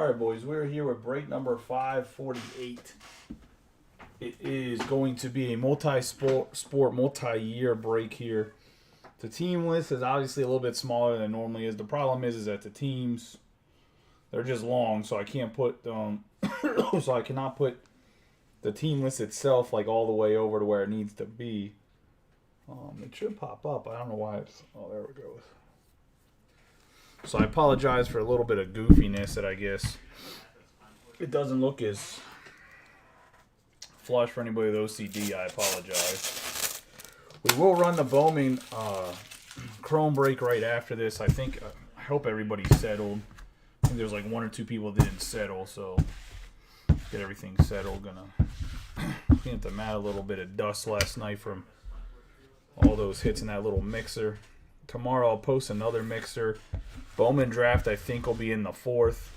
All right, boys, we're here with break number 548. It is going to be a multi-year break here. The team list is obviously a little bit smaller than it normally is. The problem is that the teams, they're just long, so I can't put so I cannot put the team list itself like all the way over to where it needs to be. It should pop up. I don't know why it's. Oh, there we go. So I apologize for a little bit of goofiness that I guess it doesn't look as flush for anybody with OCD. I apologize. We will run the Bowman Chrome break right after this. I think. I hope everybody's settled. I think there's like one or two people that didn't settle, so get everything settled. Gonna clean up the mat a little bit of dust last night from all those hits in that little mixer. Tomorrow I'll post another mixer. Bowman draft I think will be in the 4th.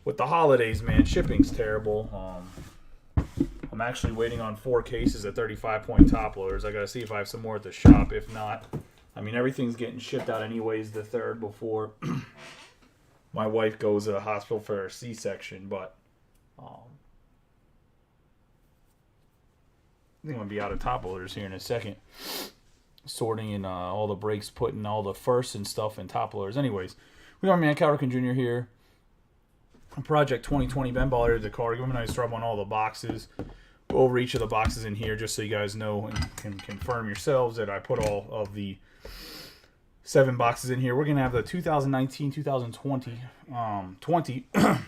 With the holidays, man, shipping's terrible. I'm actually waiting on 4 cases of 35-point top loaders. I gotta see if I have some more at the shop. If not, I mean everything's getting shipped out anyways the 3rd before my wife goes to the hospital for her C-section. But I think I'm gonna be out of top loaders here in a second. Sorting in all the breaks, putting all the firsts and stuff in top loaders. Anyways, we got man Calrican Jr. here. Project 2020 Ben Baller did the card. Give him a nice rub on all the boxes. Go over each of the boxes in here just so you guys know and can confirm yourselves that I put all of the 7 boxes in here. We're gonna have the 2019-2020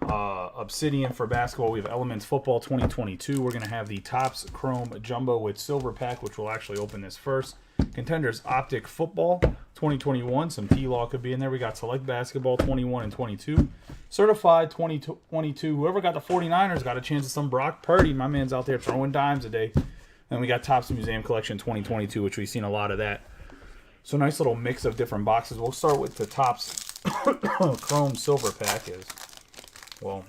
Obsidian for basketball. We have Elements Football 2022. We're going to have the Topps Chrome Jumbo with Silver Pack, which will actually open this first. Contenders Optic Football 2021. Some T-Law could be in there. We got Select Basketball 21 and 22. Certified 2022. Whoever got the 49ers got a chance at some Brock Purdy. My man's out there throwing dimes a day. And we got Topps Museum Collection 2022, which we've seen a lot of that. So nice little mix of different boxes. We'll start with the Topps Chrome Silver Pack is. Well,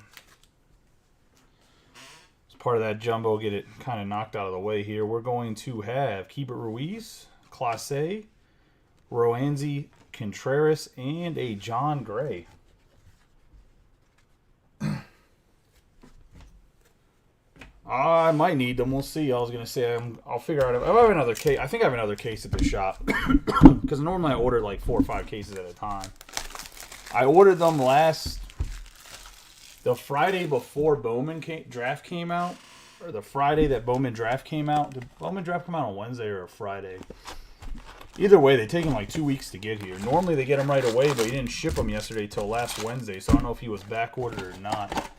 as part of that jumbo, get it kind of knocked out of the way here. We're going to have Keibert Ruiz, Clase, Roansy Contreras, and a John Gray. I might need them. We'll see. I was going to say I'll figure out. I have another case. I think I have another case at the shop because normally I order like 4 or 5 cases at a time. I ordered them the Friday before Bowman draft came out, or the Friday that Bowman draft came out. Did Bowman draft come out on Wednesday or a Friday? Either way, they take him like 2 weeks to get here. Normally they get them right away, but he didn't ship them yesterday till last Wednesday, so I don't know if he was back ordered or not.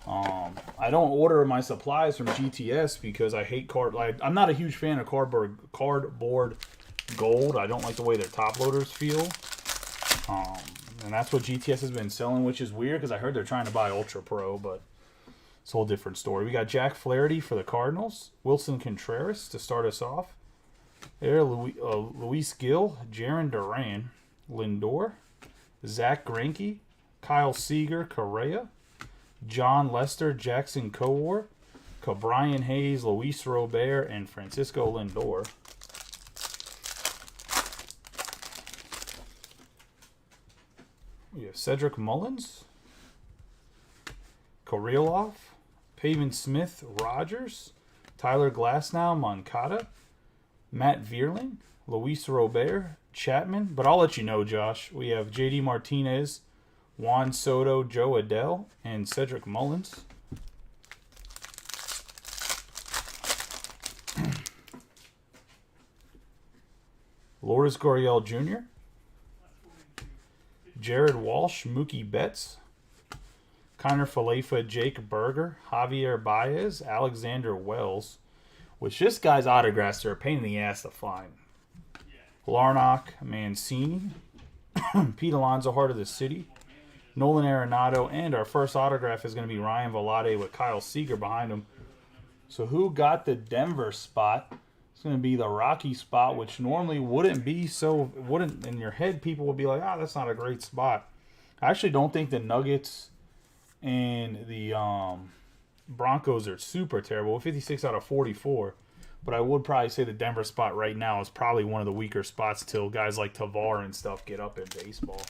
I don't order my supplies from GTS because I hate I'm not a huge fan of cardboard gold. I don't like the way their top loaders feel. And that's what GTS has been selling, which is weird because I heard they're trying to buy Ultra Pro, but it's a whole different story. We got Jack Flaherty for the Cardinals, Wilson Contreras to start us off. There, Luis Gill, Jaron Duran, Lindor, Zach Greinke, Kyle Seager, Correa, John Lester, Jackson Kowar, Brian Hayes, Luis Robert, and Francisco Lindor. We have Cedric Mullins, Kirillov, Pavin Smith, Rogers, Tyler Glasnow, Moncada, Matt Vierling, Luis Robert, Chapman. But I'll let you know, Josh. We have J.D. Martinez, Juan Soto, Joe Adele, and Cedric Mullins. Lourdes Gurriel Jr., Jared Walsh, Mookie Betts, Connor Falefa, Jake Berger, Javier Baez, Alexander Wells, which this guy's autographs are a pain in the ass to find. Larnach, Mancini, Pete Alonso, Heart of the City, Nolan Arenado, and our first autograph is going to be Ryan Velarde with Kyle Seager behind him. So who got the Denver spot? It's going to be the Rocky spot, which normally wouldn't in your head, people would be like, that's not a great spot. I actually don't think the Nuggets and the Broncos are super terrible. 56 out of 44. But I would probably say the Denver spot right now is probably one of the weaker spots till guys like Tavar and stuff get up in baseball.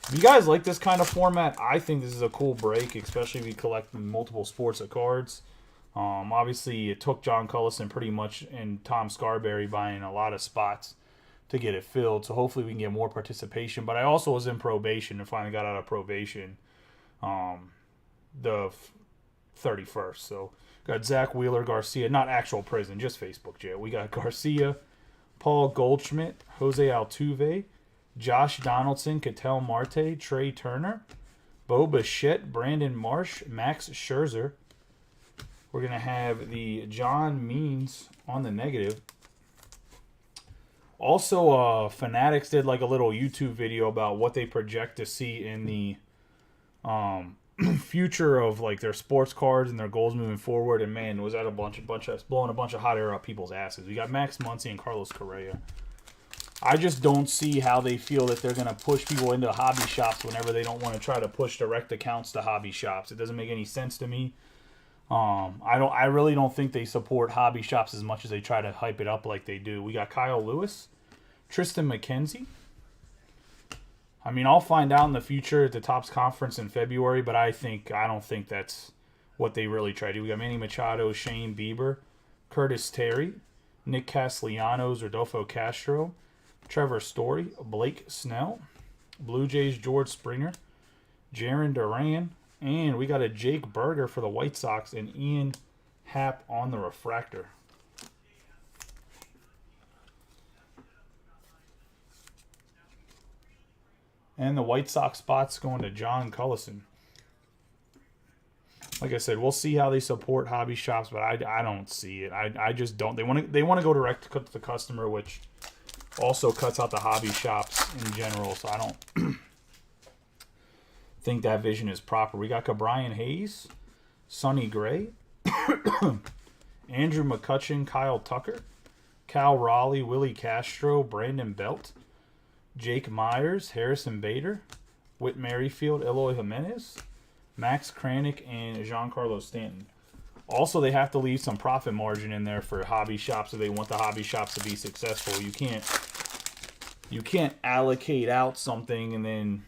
If you guys like this kind of format, I think this is a cool break, especially if you collect multiple sports of cards. Obviously, it took John Cullison pretty much and Tom Scarberry buying a lot of spots to get it filled. So hopefully we can get more participation. But I also was in probation and finally got out of probation the 31st. So got Zach Wheeler, Garcia, not actual prison, just Facebook jail. We got Garcia, Paul Goldschmidt, Jose Altuve, Josh Donaldson, Ketel Marte, Trey Turner, Bo Bichette, Brandon Marsh, Max Scherzer. We're going to have the John Means on the negative. Also, Fanatics did like a little YouTube video about what they project to see in the future of like their sports cards and their goals moving forward. And man, was that a bunch of blowing a bunch of hot air up people's asses. We got Max Muncy and Carlos Correa. I just don't see how they feel that they're going to push people into hobby shops whenever they don't want to try to push direct accounts to hobby shops. It doesn't make any sense to me. I really don't think they support hobby shops as much as they try to hype it up like they do. We got Kyle Lewis, Tristan McKenzie. I mean, I'll find out in the future at the Topps Conference in February, but I don't think that's what they really try to do. We got Manny Machado, Shane Bieber, Curtis Terry, Nick Castellanos, Rodolfo Castro, Trevor Story, Blake Snell, Blue Jays George Springer, Jarren Duran, and we got a Jake Berger for the White Sox and Ian Happ on the refractor. And the White Sox spot's going to John Cullison. Like I said, we'll see how they support hobby shops, but I don't see it. I just don't. They want to go direct to the customer, which also cuts out the hobby shops in general. So I don't think that vision is proper. We got Brian Hayes, Sonny Gray, Andrew McCutchen, Kyle Tucker, Cal Raleigh, Willie Castro, Brandon Belt, Jake Myers, Harrison Bader, Whit Merrifield, Eloy Jimenez, Max Kranick, and Giancarlo Stanton. Also, they have to leave some profit margin in there for hobby shops if they want the hobby shops to be successful. You can't allocate out something and then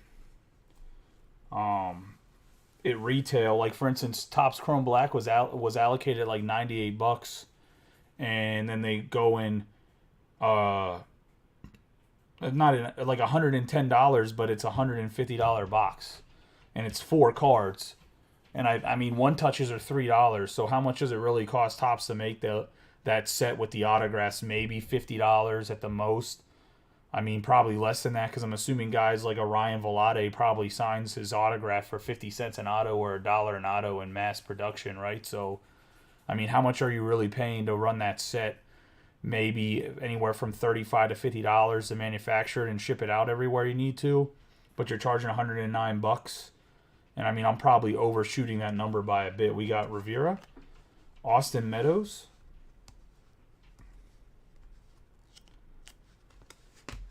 it retail. Like for instance, Topps Chrome Black was allocated like $98, and then they go in not in, like $110, but it's $150 box, and it's 4 cards. And I mean, one touches are $3. So how much does it really cost Topps to make that set with the autographs? Maybe $50 at the most. I mean, probably less than that, because I'm assuming guys like a Ryan Velade probably signs his autograph for 50 cents an auto or $1 an auto in mass production, right? So, I mean, how much are you really paying to run that set? Maybe anywhere from $35 to $50 to manufacture it and ship it out everywhere you need to, but you're charging $109. And I mean, I'm probably overshooting that number by a bit. We got Rivera, Austin Meadows,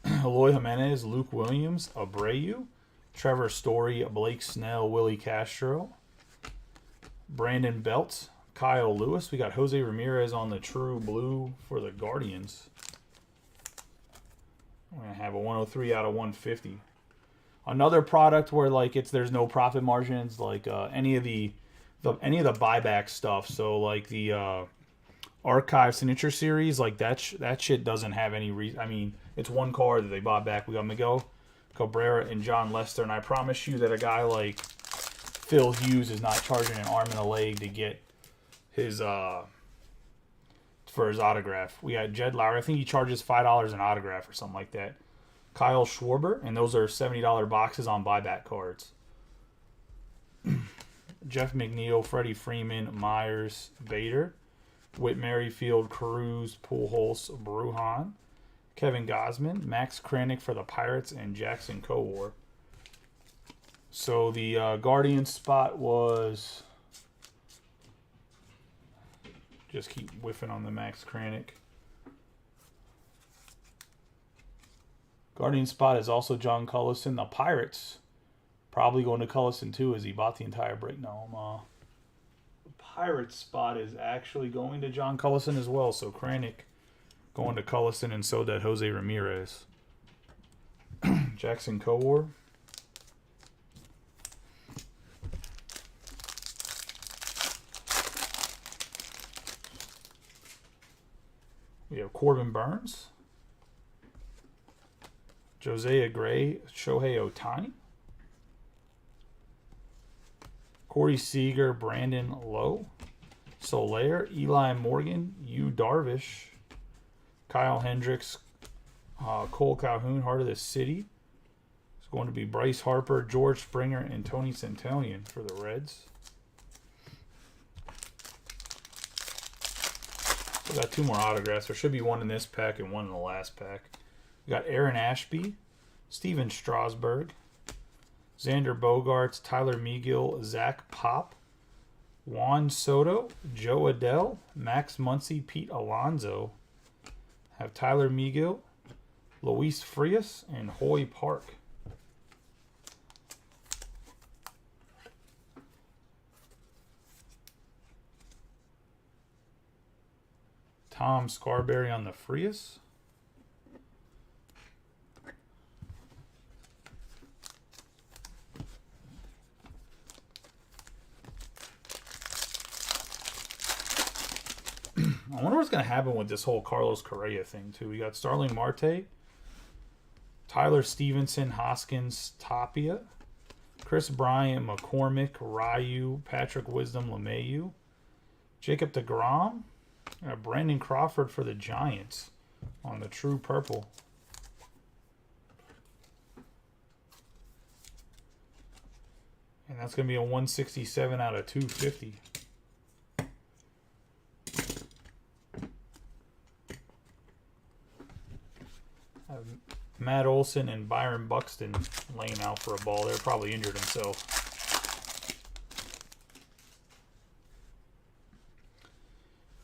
Eloy Jimenez, Luke Williams, Abreu, Trevor Story, Blake Snell, Willie Castro, Brandon Belt, Kyle Lewis. We got Jose Ramirez on the True Blue for the Guardians. We're going to have a 103 out of 150. Another product where like there's no profit margins, like any of the buyback stuff. So like the Archive Signature Series, like that shit doesn't have any reason. I mean, it's one card that they bought back. We got Miguel Cabrera and John Lester, and I promise you that a guy like Phil Hughes is not charging an arm and a leg to get his for his autograph. We got Jed Lowry. I think he charges $5 an autograph or something like that. Kyle Schwarber, and those are $70 boxes on buyback cards. Jeff McNeil, Freddie Freeman, Myers, Bader, Whit Merrifield, Cruz, Pujols, Brujan, Kevin Gausman, Max Kranick for the Pirates, and Jackson Kowar. So the Guardians spot was... Just keep whiffing on the Max Kranick. Guardian spot is also John Cullison. The Pirates probably going to Cullison too, as he bought the entire break. No, the Pirates spot is actually going to John Cullison as well. So Kranick going to Cullison, and so did Jose Ramirez. Jackson Kowar. We have Corbin Burns, Josiah Gray, Shohei Ohtani, Corey Seager, Brandon Lowe, Soler, Eli Morgan, Yu Darvish, Kyle Hendricks, Cole Calhoun, Heart of the City. It's going to be Bryce Harper, George Springer, and Tony Centellion for the Reds. We got 2 more autographs. There should be one in this pack and one in the last pack. We got Aaron Ashby, Steven Strasburg, Xander Bogaerts, Tyler Megill, Zach Pop, Juan Soto, Joe Adell, Max Muncy, Pete Alonso. Have Tyler Megill, Luis Frias, and Hoy Park. Tom Scarberry on the Frias. I wonder what's going to happen with this whole Carlos Correa thing, too. We got Starling Marte, Tyler Stevenson, Hoskins, Tapia, Chris Bryant, McCormick, Ryu, Patrick Wisdom, LeMahieu, Jacob deGrom, Brandon Crawford for the Giants on the true purple. And that's going to be a 167 out of 250. Matt Olson and Byron Buxton laying out for a ball. They're probably injured himself.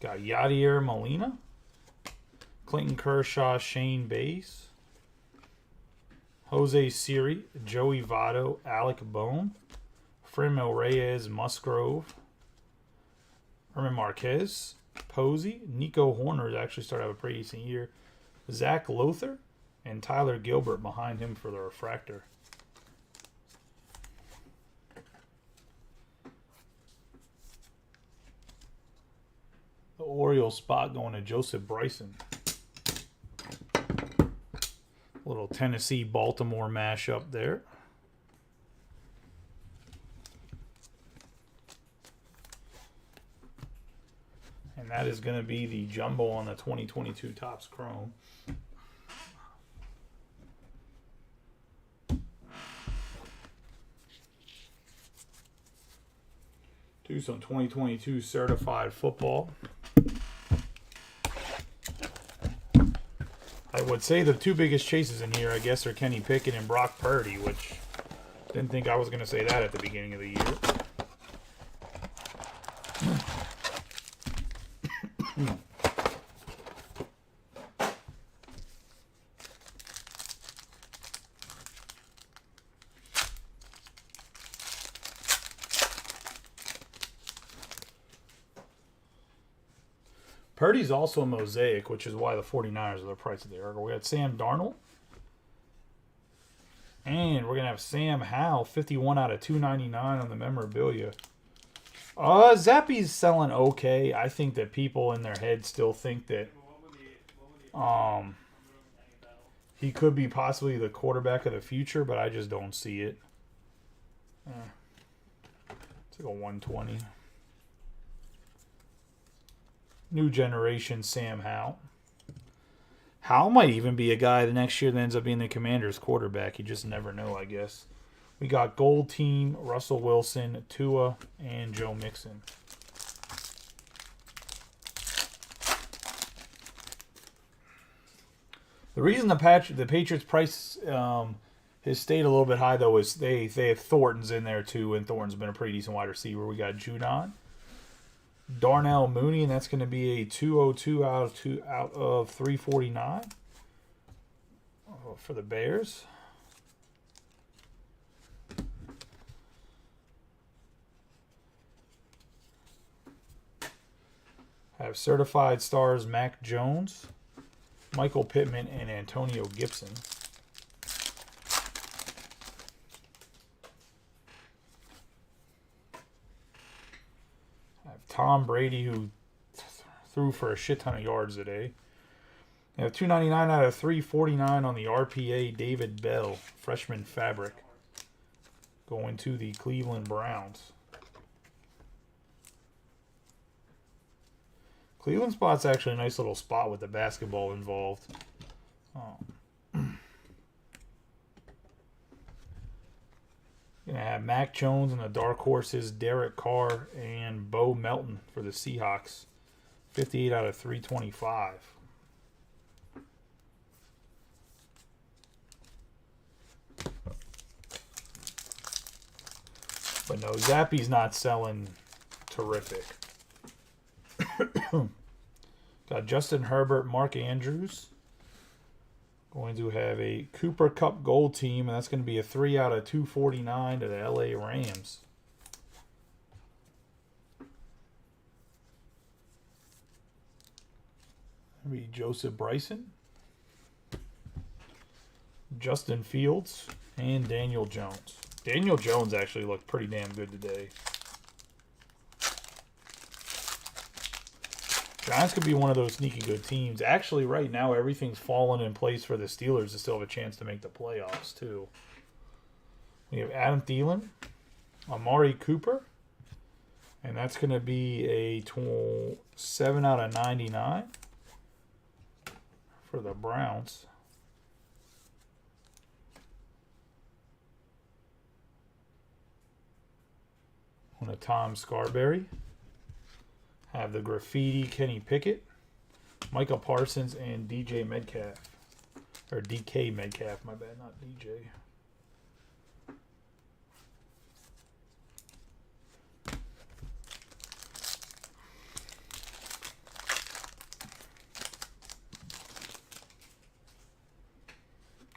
Got Yadier Molina, Clayton Kershaw, Shane Bass, Jose Siri, Joey Votto, Alec Bohm, Franmil Reyes, Musgrove, Herman Marquez, Posey, Nico Horner actually started out a pretty decent year, Zach Lothar, and Tyler Gilbert behind him for the refractor. The Orioles spot going to Joseph Bryson. A little Tennessee-Baltimore mashup there. And that is going to be the jumbo on the 2022 Topps Chrome. Do some 2022 certified football. I would say the 2 biggest chases in here, I guess, are Kenny Pickett and Brock Purdy, which didn't think I was going to say that at the beginning of the year. Purdy's also a mosaic, which is why the 49ers are the price that they are. We got Sam Darnold. And we're going to have Sam Howell, 51 out of 299 on the memorabilia. Zappy's selling okay. I think that people in their head still think that he could be possibly the quarterback of the future, but I just don't see it. It's like a 120. New generation Sam Howell. Howell might even be a guy the next year that ends up being the Commanders quarterback. You just never know, I guess. We got Gold Team, Russell Wilson, Tua, and Joe Mixon. The reason the Patriots price has stayed a little bit high, though, is they have Thornton's in there, too, and Thornton's been a pretty decent wide receiver. We got Judon, Darnell Mooney, and that's going to be a 202 out of 349 for the Bears. I have certified stars Mac Jones, Michael Pittman, and Antonio Gibson. I have Tom Brady, who threw for a shit ton of yards today. They have 299 out of 349 on the RPA. David Bell, freshman fabric, going to the Cleveland Browns. Cleveland spot's actually a nice little spot with the basketball involved. Gonna have Mac Jones and the Dark Horses, Derek Carr and Bo Melton for the Seahawks. 58 out of 325. But no, Zappy's not selling terrific. Got Justin Herbert, Mark Andrews. Going to have a Cooper Cup Gold team, and that's going to be a 3 out of 249 to the LA Rams. That'll be Joseph Bryson, Justin Fields, and Daniel Jones. Daniel Jones actually looked pretty damn good today. Giants could be one of those sneaky good teams. Actually, right now, everything's fallen in place for the Steelers to still have a chance to make the playoffs, too. We have Adam Thielen, Amari Cooper, and that's going to be a 7 out of 99 for the Browns. On a Tom Scarberry. Have the graffiti Kenny Pickett, Michael Parsons, and DJ Metcalf. Or DK Metcalf, my bad, not DJ.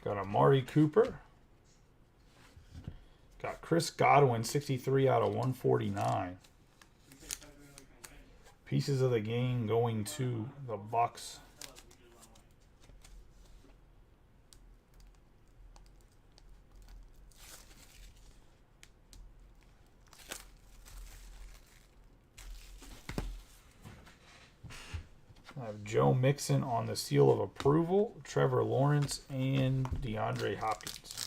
Got Amari Cooper. Got Chris Godwin, 63 out of 149. Pieces of the game going to the Bucks. I have Joe Mixon on the seal of approval, Trevor Lawrence, and DeAndre Hopkins.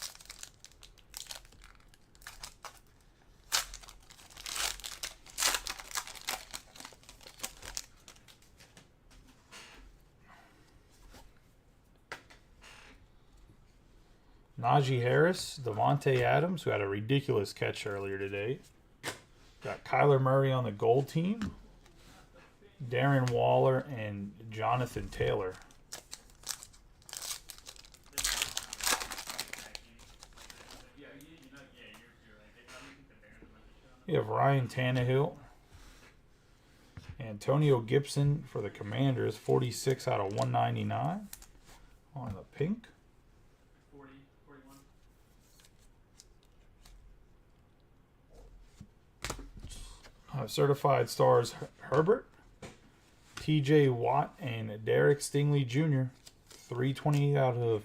Najee Harris, Devontae Adams, who had a ridiculous catch earlier today. Got Kyler Murray on the gold team. Darren Waller and Jonathan Taylor. We have Ryan Tannehill. Antonio Gibson for the Commanders, 46 out of 199 on the pink. Certified stars Herbert, TJ Watt, and Derek Stingley Jr. 328 out of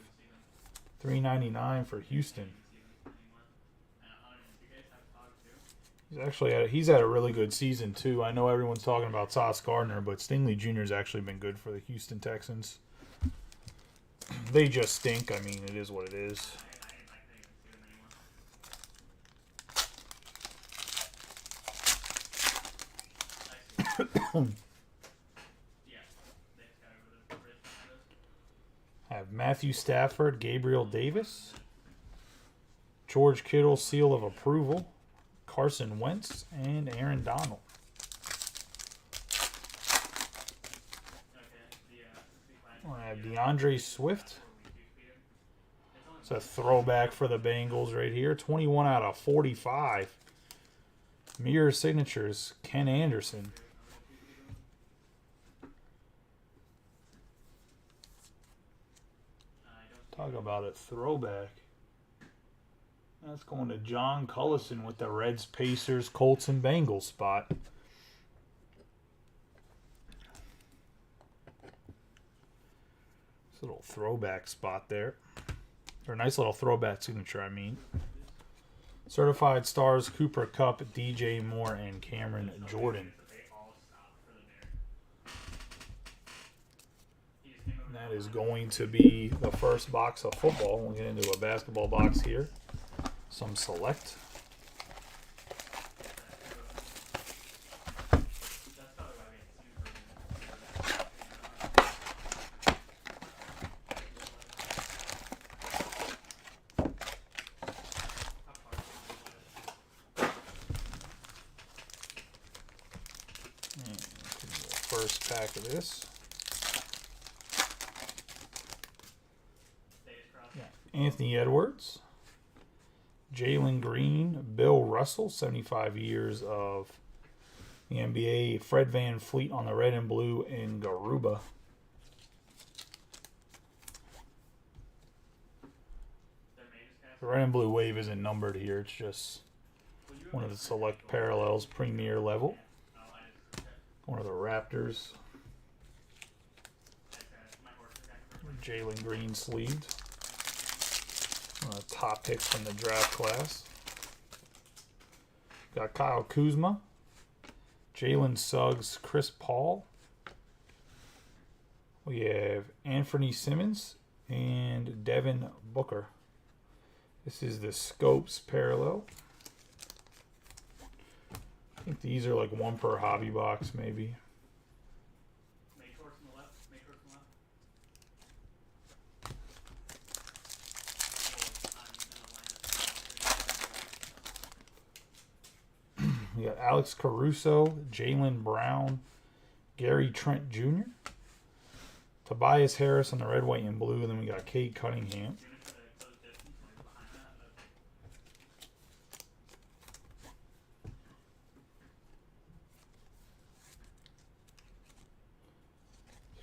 399 for Houston. He's had a really good season too. I know everyone's talking about Sauce Gardner, but Stingley Jr. has actually been good for the Houston Texans. They just stink. I mean, it is what it is. I have Matthew Stafford, Gabriel Davis, George Kittle, seal of approval, Carson Wentz, and Aaron Donald. I have DeAndre Swift. It's a throwback for the Bengals right here. 21 out of 45. Mirror signatures, Ken Anderson. Talk about a throwback. That's going to John Cullison with the Reds, Pacers, Colts, and Bengals spot. This little throwback spot there. Or a nice little throwback signature, I mean. Certified stars Cooper Kupp, DJ Moore, and Cameron Jordan. And That is going to be the first box of football. We'll get into a basketball box here. Some select. First pack of this. Anthony Edwards, Jalen Green, Bill Russell, 75 years of the NBA, Fred Van Fleet on the red and blue, and Garuba. The red and blue wave isn't numbered here. It's just one of the select parallels, premier level. One of the Raptors. Jalen Green sleeved. Top picks from the draft class. Got Kyle Kuzma, Jalen Suggs, Chris Paul. We have Anthony Simmons and Devin Booker. This is the Scopes parallel. I think these are like one per hobby box, maybe. We got Alex Caruso, Jaylen Brown, Gary Trent Jr., Tobias Harris on the red, white, and blue, and then we got Cade Cunningham.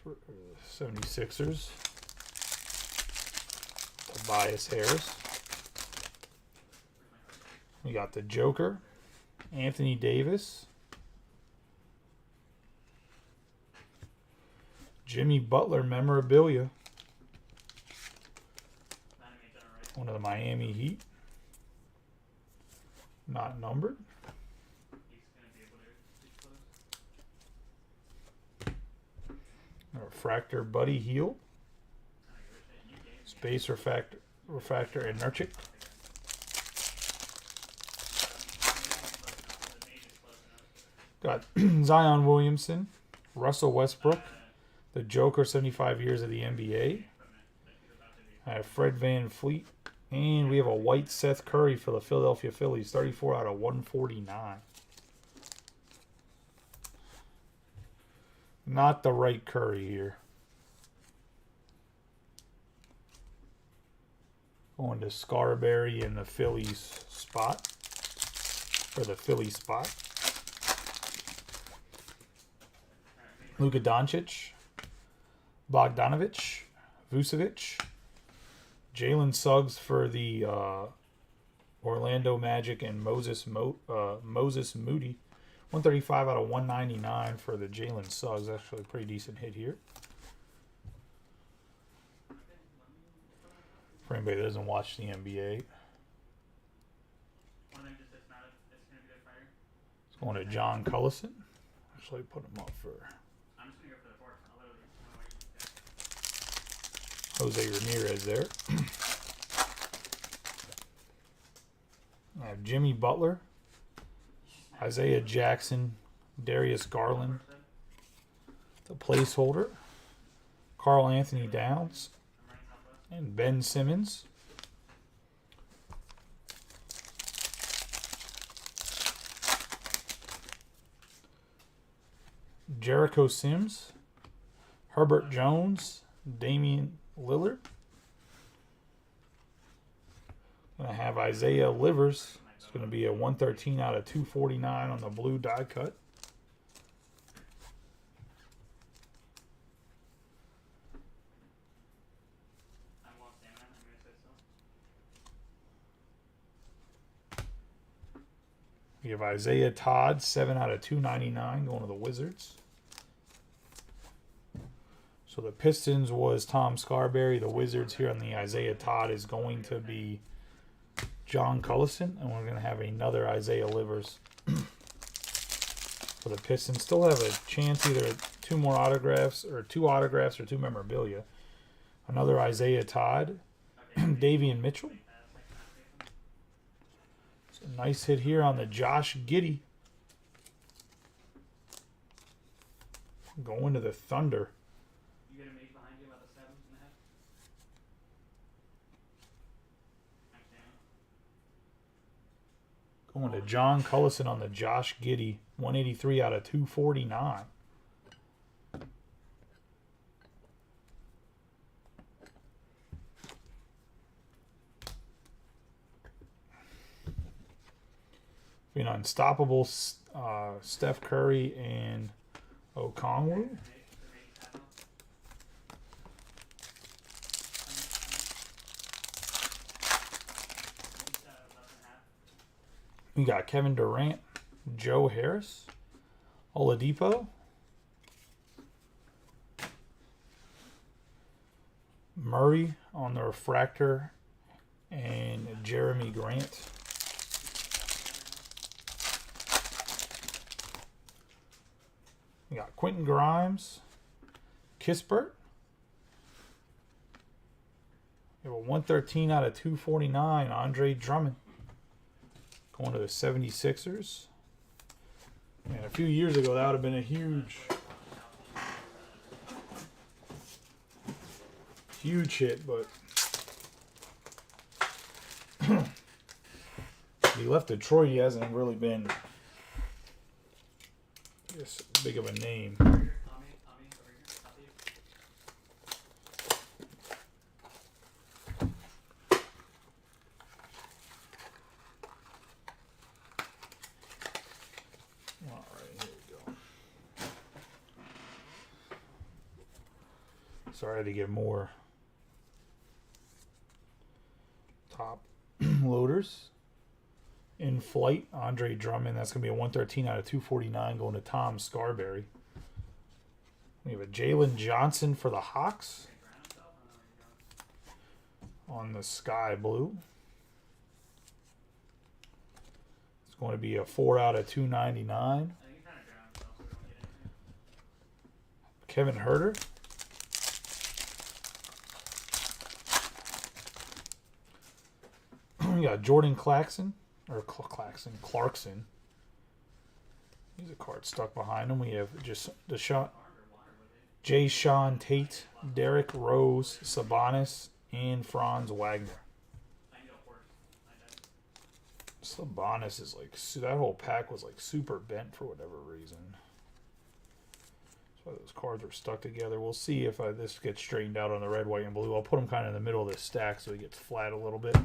For 76ers, Tobias Harris. We got the Joker, Anthony Davis, Jimmy Butler memorabilia, one of the Miami Heat, not numbered. Refractor Buddy Hield, Space Refractor and Nurkic. Got Zion Williamson, Russell Westbrook, the Joker, 75 years of the NBA. I have Fred Van Fleet, and we have a white Seth Curry for the Philadelphia Phillies, 34 out of 149. Not the right Curry here. Going to Scarberry in the Phillies spot, for the Philly spot. Luka Doncic, Bogdanovich, Vucevic, Jalen Suggs for the Orlando Magic, and Moses Moody. 135 out of 199 for the Jalen Suggs. Actually a pretty decent hit here. For anybody that doesn't watch the NBA. It's going to John Cullison. Actually put him up for Jose Ramirez there. I have Jimmy Butler, Isaiah Jackson, Darius Garland, the placeholder, Karl Anthony Towns, and Ben Simmons. Jericho Sims, Herbert Jones, Damian Lillard. Gonna have Isaiah Livers. It's gonna be a 113 out of 249 on the blue die cut. We have Isaiah Todd, 7 out of 299 going to the Wizards. So the Pistons was Tom Scarberry. The Wizards here on the Isaiah Todd is going to be John Cullison. And we're going to have another Isaiah Livers for the Pistons. Still have a chance, either two autographs or two memorabilia. Another Isaiah Todd. Davian Mitchell. It's a nice hit here on the Josh Giddey. Going to the Thunder. Going to John Cullison on the Josh Giddey. 183 out of 249. Being unstoppable, Steph Curry and Okongwu. We got Kevin Durant, Joe Harris, Oladipo, Murray on the refractor, and Jeremy Grant. We got Quentin Grimes, Kispert. We have a 113 out of 249, Andre Drummond. Going to the 76ers. Man, a few years ago, that would have been a huge hit, but he left Detroit. He hasn't really been, I guess, big of a name. Sorry, I had to get more top loaders. In flight, Andre Drummond. That's going to be a 113 out of 249 going to Tom Scarberry. We have a Jalen Johnson for the Hawks on the sky blue. It's going to be a 4 out of 299. Kevin Huerter. We got Jordan Clarkson. He's a card stuck behind him. We have just Sean Tate, Derrick Rose, Sabonis, and Franz Wagner. Sabonis is like, that whole pack was like super bent for whatever reason. So those cards were stuck together. We'll see if this gets straightened out on the red, white, and blue. I'll put them kind of in the middle of this stack so it gets flat a little bit.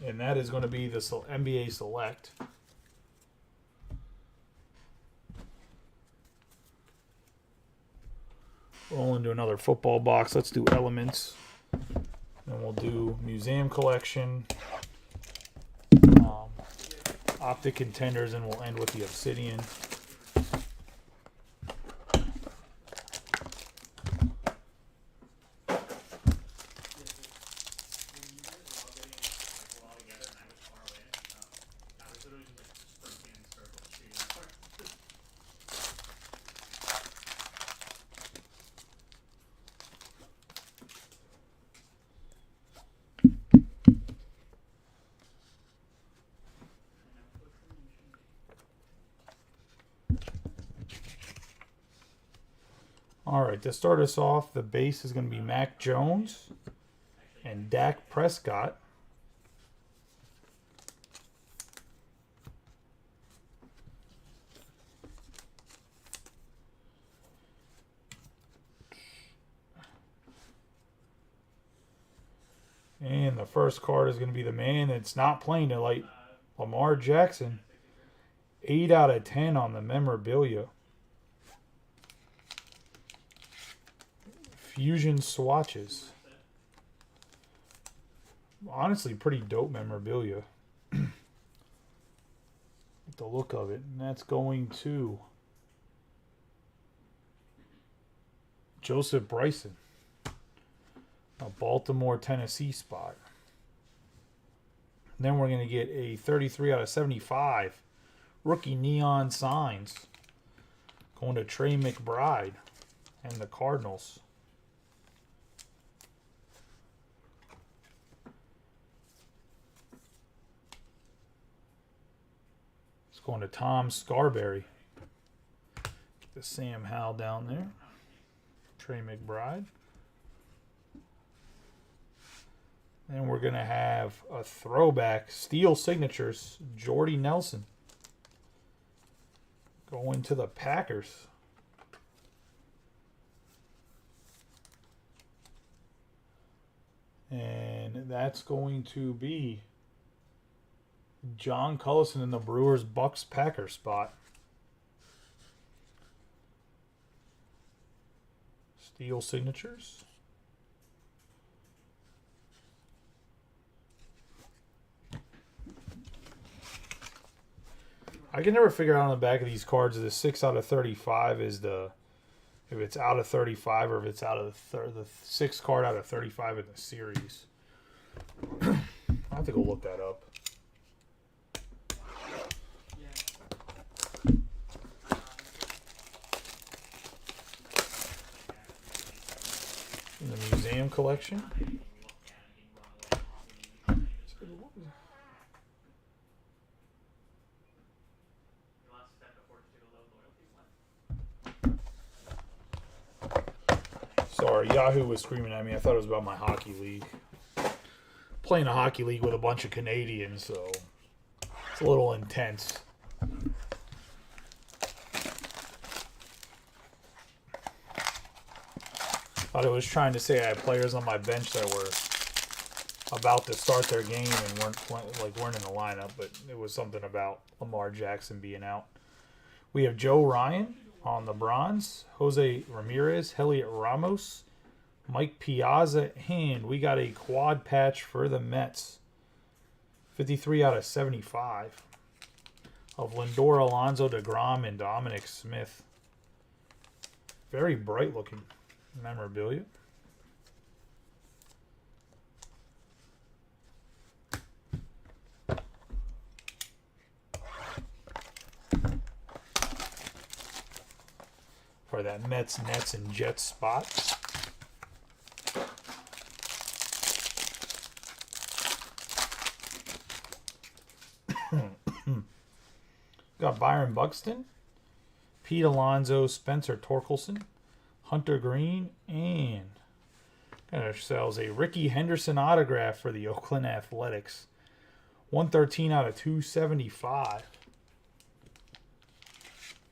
And that is going to be the NBA Select. Roll into another football box. Let's do Elements. Then we'll do Museum Collection, Optic Contenders, and we'll end with the Obsidian. All right, to start us off, the base is going to be Mac Jones and Dak Prescott. And the first card is going to be the man that's not playing tonight, Lamar Jackson. 8 out of 10 on the memorabilia. Fusion swatches. Honestly, pretty dope memorabilia. Like the look of it. And that's going to Joseph Bryson. A Baltimore, Tennessee spot. Then we're going to get a 33 out of 75 rookie neon signs going to Trey McBride and the Cardinals. It's going to Tom Scarberry. The Sam Howell down there. Trey McBride. And we're going to have a throwback Steel Signatures, Jordy Nelson. Going to the Packers. And that's going to be John Cullison in the Brewers Bucks Packers spot. Steel Signatures. I can never figure out on the back of these cards if the 6 out of 35 is the, if it's out of 35 or if it's out of the 6th card out of 35 in the series. I have to go look that up. In the museum collection. Sorry, Yahoo was screaming at me. I thought it was about my hockey league. Playing a hockey league with a bunch of Canadians, so it's a little intense. Thought it was trying to say I had players on my bench that were about to start their game and weren't in the lineup, but it was something about Lamar Jackson being out. We have Joe Ryan on the bronze, Jose Ramirez, Heliot Ramos, Mike Piazza, and we got a quad patch for the Mets. 53 out of 75 of Lindor, Alonso, DeGrom, and Dominic Smith. Very bright looking memorabilia. For that Mets, Nets, and Jets spot. Got Byron Buxton, Pete Alonso, Spencer Torkelson, Hunter Green, and got ourselves a Ricky Henderson autograph for the Oakland Athletics. 113 out of 275.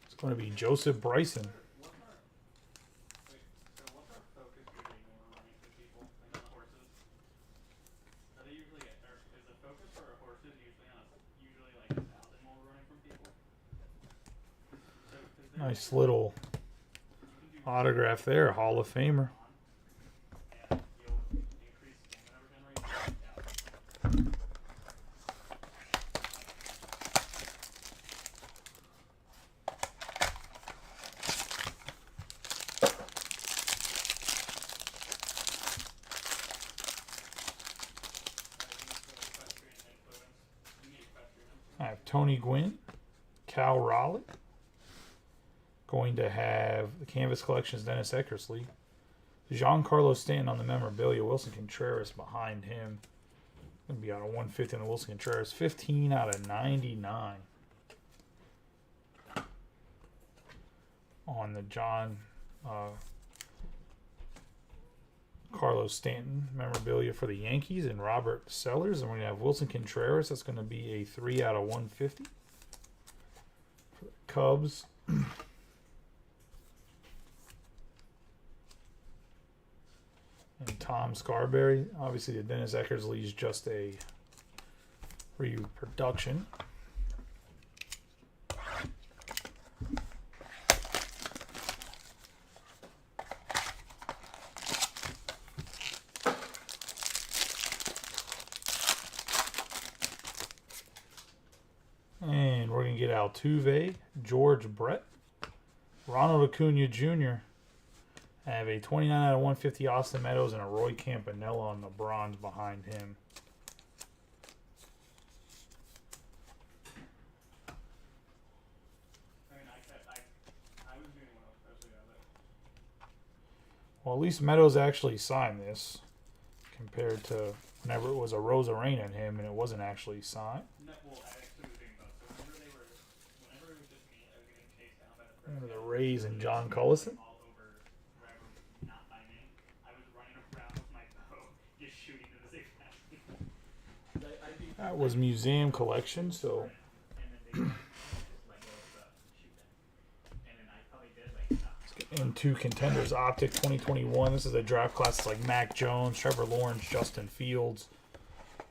It's going to be Joseph Bryson. Nice little autograph there, Hall of Famer. I have Tony Gwynn, Cal Raleigh. Going to have the Canvas Collections, Dennis Eckersley. Giancarlo Stanton on the memorabilia. Wilson Contreras behind him. Going to be out of 150 on the Wilson Contreras. 15 out of 99. On the John Carlos Stanton memorabilia for the Yankees and Robert Sellers. And we're going to have Wilson Contreras. That's going to be a 3 out of 150. For the Cubs. And Tom Scarberry. Obviously, the Dennis Eckersley is just a reproduction. And we're going to get Altuve, George Brett, Ronald Acuna Jr., I have a 29 out of 150 Austin Meadows and a Roy Campanella on the bronze behind him. Well, at least Meadows actually signed this compared to whenever it was a Rosarena in him and it wasn't actually signed. Rays and John Cullison. That was museum collection, so into Contenders Optic 2021. This is a draft class like Mac Jones, Trevor Lawrence, Justin Fields.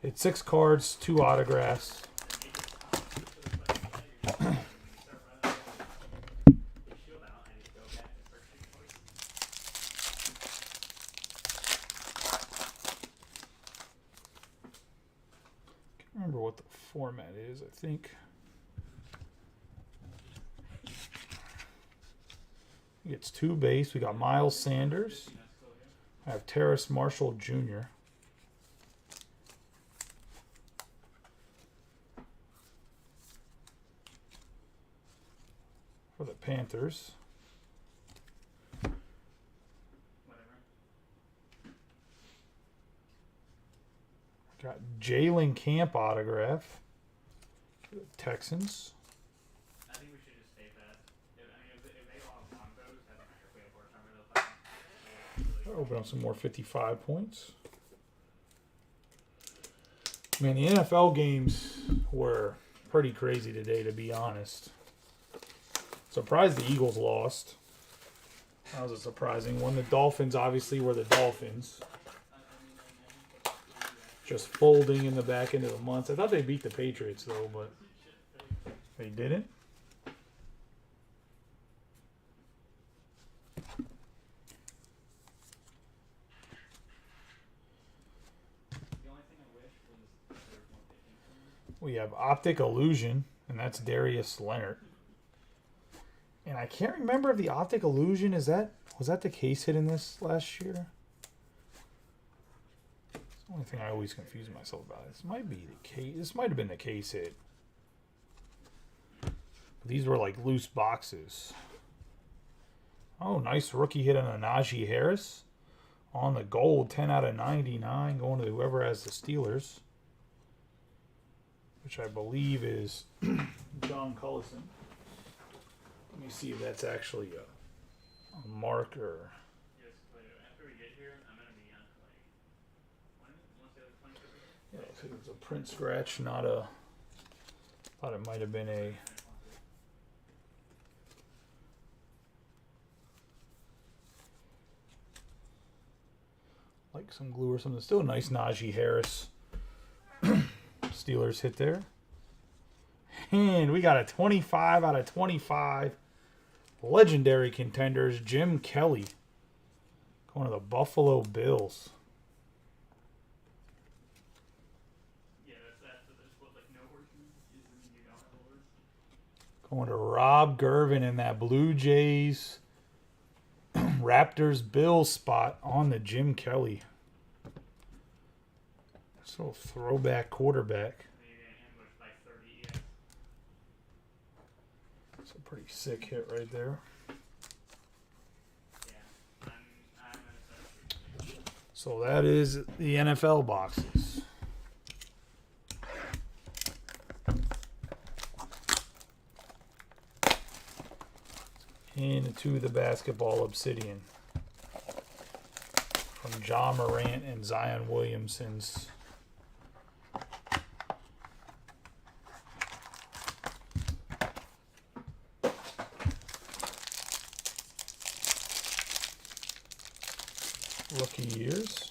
It's 6 cards, 2 autographs. Can't remember what the format is, I think. It's 2 base. We got Miles Sanders. I have Terrace Marshall Jr. for the Panthers. Got Jalen Camp autograph for the Texans. I think we should just stay fast. If they all have Broncos, I don't know if we have more time, they'll Open up some more 55 points. Man, the NFL games were pretty crazy today, to be honest. Surprised the Eagles lost. That was a surprising one. The Dolphins obviously were the Dolphins. Just folding in the back end of the month. I thought they beat the Patriots, though, but they didn't. We have Optic Illusion, and that's Darius Leonard. And I can't remember if the Optic Illusion was that the case hit in this last year? It's the only thing I always confuse myself about. This might be the case. This might have been the case hit. These were like loose boxes. Oh, nice rookie hit on a Najee Harris. On the gold, 10 out of 99, going to whoever has the Steelers. Which I believe is John Cullison. Let me see if that's actually a marker. Yes, after we get here, I'm going to be on Yeah, I think it was a print scratch, not a. Thought it might have been a. Like some glue or something. Still a nice Najee Harris. Steelers hit there. And we got a 25 out of 25. Legendary Contenders, Jim Kelly. Going to the Buffalo Bills. Yeah, that's what, like, no horse is when you don't have a horse. Going to Rob Gervin in that Blue Jays, Raptors, Bills spot on the Jim Kelly. So throwback quarterback. It's a pretty sick hit right there. So that is the NFL boxes. Into the basketball obsidian from John Morant and Zion Williamson's. Rookie years.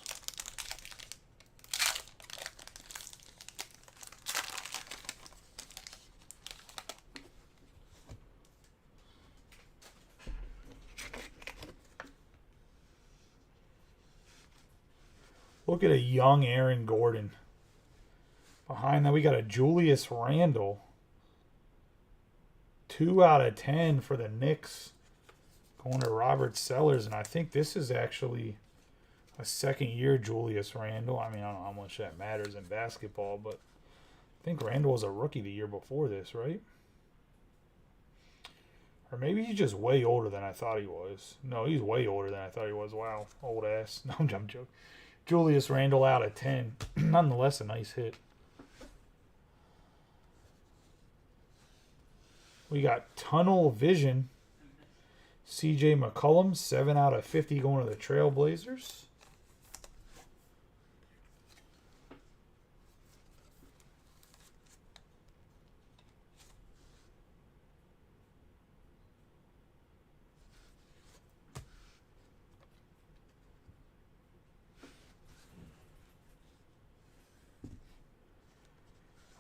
Look at a young Aaron Gordon. Behind that, we got a Julius Randle. 2 out of 10 for the Knicks. Going to Robert Sellers. And I think this is actually a second-year Julius Randle. I mean, I don't know how much that matters in basketball, but I think Randle was a rookie the year before this, right? Or maybe he's just way older than I thought he was. No, he's way older than I thought he was. Wow, old ass. No, I'm joking. Julius Randle out of 10. Nonetheless, a nice hit. We got Tunnel Vision. CJ McCollum, 7 out of 50 going to the Trailblazers.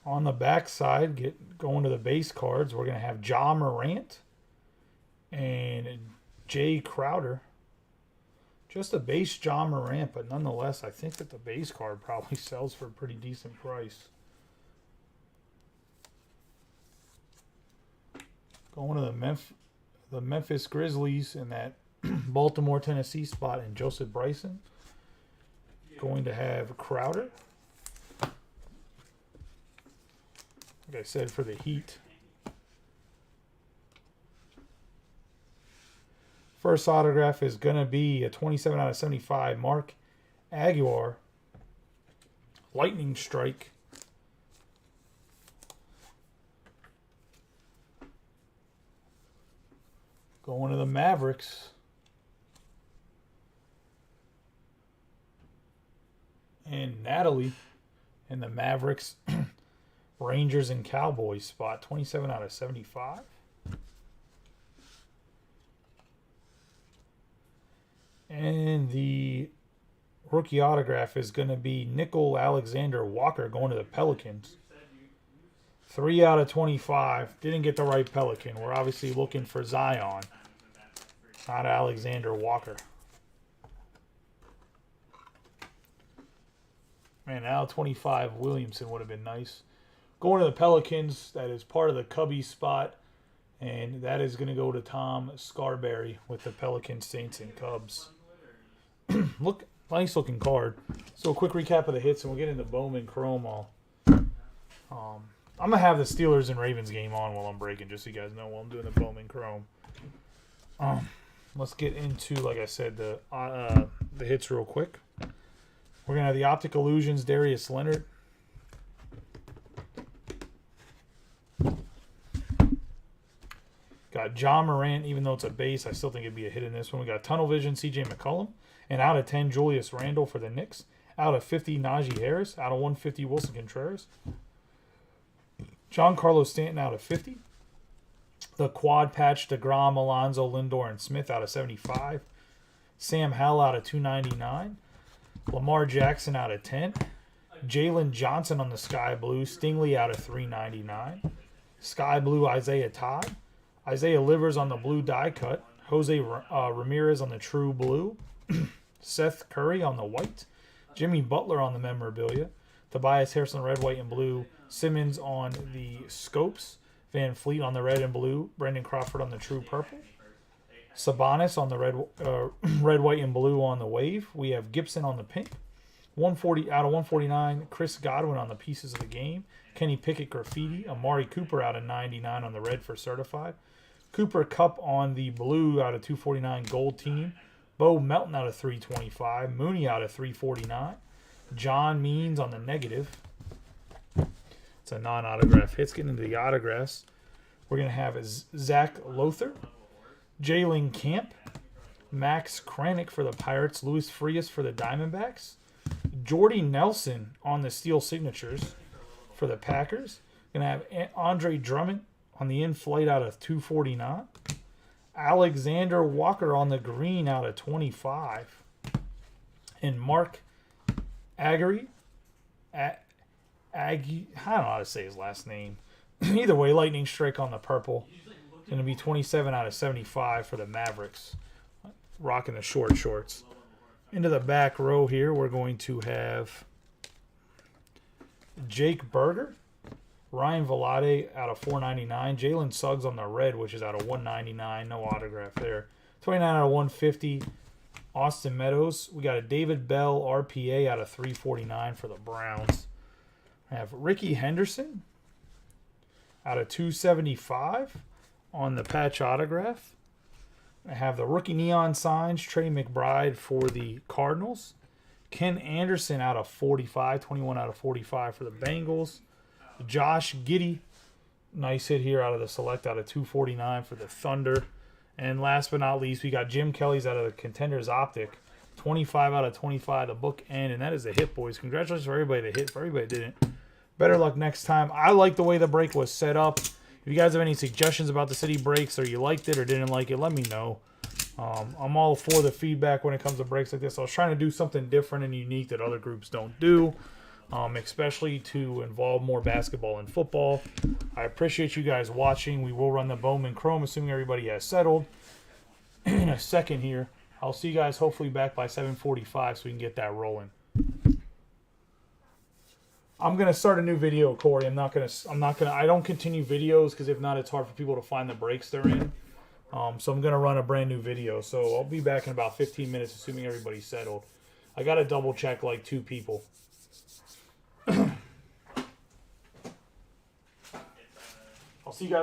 On the back side, going to the base cards, we're going to have Ja Morant and Jay Crowder. Just a base Ja Morant, but nonetheless, I think that the base card probably sells for a pretty decent price. Going to the Memphis Grizzlies in that Baltimore, Tennessee spot, and Joseph Bryson. Going to have Crowder. Like I said, for the Heat. First autograph is going to be a 27 out of 75. Mark Aguilar. Lightning Strike. Going to the Mavericks. And Natalie in the Mavericks. Rangers and Cowboys spot, 27 out of 75. And the rookie autograph is going to be Nickel Alexander Walker going to the Pelicans. 3 out of 25. Didn't get the right Pelican. We're obviously looking for Zion, not Alexander Walker. Man, now 25 Williamson would have been nice. Going to the Pelicans, that is part of the Cubby spot, and that is going to go to Tom Scarberry with the Pelicans, Saints, and Cubs. Look, nice looking card. So a quick recap of the hits, and we'll get into Bowman Chrome. I'm going to have the Steelers and Ravens game on while I'm breaking, just so you guys know while I'm doing the Bowman Chrome. Let's get into, like I said, the hits real quick. We're going to have the Optic Illusions, Darius Leonard. Got Ja Morant, even though it's a base, I still think it'd be a hit in this one. We got Tunnel Vision, CJ McCollum. And out of 10, Julius Randle for the Knicks. Out of 50, Najee Harris. Out of 150, Wilson Contreras. John Carlos Stanton out of 50. The quad patch, DeGrom, Alonzo, Lindor, and Smith out of 75. Sam Howell out of 299. Lamar Jackson out of 10. Jalen Johnson on the Sky Blue. Stingley out of 399. Sky Blue, Isaiah Todd. Isaiah Livers on the blue die cut. Jose Ramirez on the true blue. Seth Curry on the white. Jimmy Butler on the memorabilia. Tobias Harris on the red, white, and blue. Simmons on the scopes. Van Fleet on the red and blue. Brendan Crawford on the true purple. Sabonis on the red, white, and blue on the wave. We have Gibson on the pink. 140 out of 149. Chris Godwin on the pieces of the game. Kenny Pickett graffiti. Amari Cooper out of 99 on the red for certified. Cooper Cup on the blue out of 249 gold team. Bo Melton out of 325. Mooney out of 349. John Means on the negative. It's a non-autograph hits. Getting into the autographs. We're going to have Zach Lothar. Jalen Camp. Max Kranick for the Pirates. Luis Frias for the Diamondbacks. Jordy Nelson on the steel signatures for the Packers. Going to have Andre Drummond on the in-flight out of 249. Alexander Walker on the green out of 25. And Mark Aguirre. I don't know how to say his last name. Either way, Lightning Strike on the purple. Going to be 27 out of 75 for the Mavericks. Rocking the short shorts. Into the back row here, we're going to have Jake Berger. Ryan Velarde out of 499. Jalen Suggs on the red, which is out of 199. No autograph there. 29 out of 150. Austin Meadows. We got a David Bell RPA out of 349 for the Browns. I have Ricky Henderson out of 275 on the patch autograph. I have the rookie neon signs, Trey McBride for the Cardinals. Ken Anderson out of 45, 21 out of 45 for the Bengals. Josh Giddey, nice hit here out of the select out of 249 for the Thunder. And last but not least, we got Jim Kelly's out of the Contenders Optic. 25 out of 25, the book end, and that is a hit, boys. Congratulations for everybody that hit. For everybody that didn't, better luck next time. I like the way the break was set up. If you guys have any suggestions about the city breaks, or you liked it or didn't like it, let me know. I'm all for the feedback when it comes to breaks like this. I was trying to do something different and unique that other groups don't do, especially to involve more basketball and football. I appreciate you guys watching. We will run the Bowman Chrome, assuming everybody has settled in a second here. I'll see you guys hopefully back by 7:45 so we can get that rolling. I'm gonna start a new video, Corey. I don't continue videos because if not, it's hard for people to find the breaks they're in. So I'm gonna run a brand new video. So I'll be back in about 15 minutes, assuming everybody's settled. I gotta double check like 2 people. I'll see you guys.